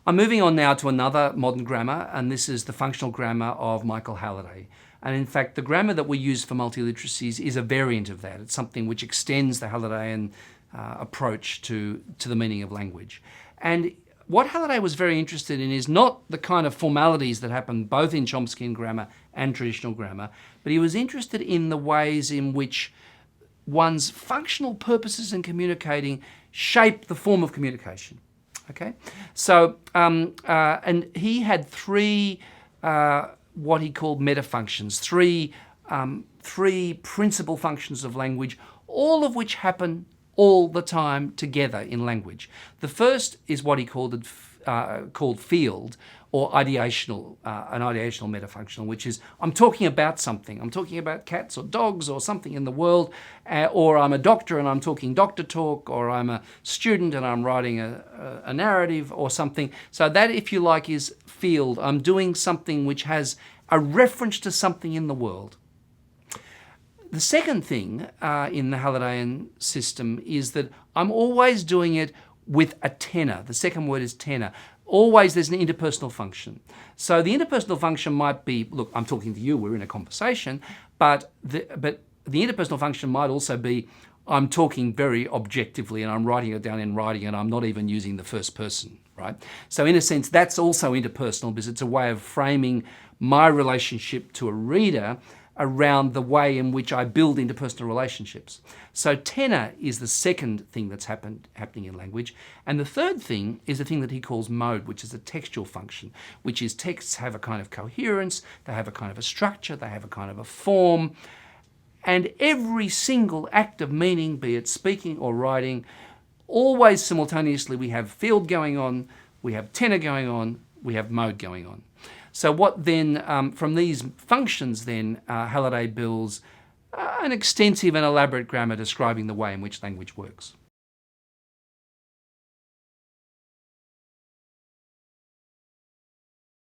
I'm moving on now to another modern grammar, and this is the functional grammar of Michael Halliday. And in fact, the grammar that we use for multiliteracies is a variant of that. It's something which extends the Hallidayan approach to the meaning of language. And what Halliday was very interested in is not the kind of formalities that happen both in Chomskyan grammar and traditional grammar, but he was interested in the ways in which one's functional purposes in communicating shape the form of communication. Okay, so and he had three what he called metafunctions, three principal functions of language, all of which happen all the time together in language. The first is what he called field, or ideational, an ideational metafunctional, which is I'm talking about something. I'm talking about cats or dogs or something in the world, or I'm a doctor and I'm talking doctor talk, or I'm a student and I'm writing a narrative or something. So that, if you like, is field. I'm doing something which has a reference to something in the world. The second thing in the Hallidayan system is that I'm always doing it with a tenor. The second word is tenor. Always there's an interpersonal function. So the interpersonal function might be, look, I'm talking to you, we're in a conversation, but the interpersonal function might also be, I'm talking very objectively and I'm writing it down in writing and I'm not even using the first person, right? So in a sense, that's also interpersonal because it's a way of framing my relationship to a reader around the way in which I build interpersonal relationships. So tenor is the second thing that's happening in language. And the third thing is the thing that he calls mode, which is a textual function, which is texts have a kind of coherence, they have a kind of a structure, they have a kind of a form. And every single act of meaning, be it speaking or writing, always simultaneously we have field going on, we have tenor going on, we have mode going on. So what then, from these functions then, Halliday builds an extensive and elaborate grammar describing the way in which language works.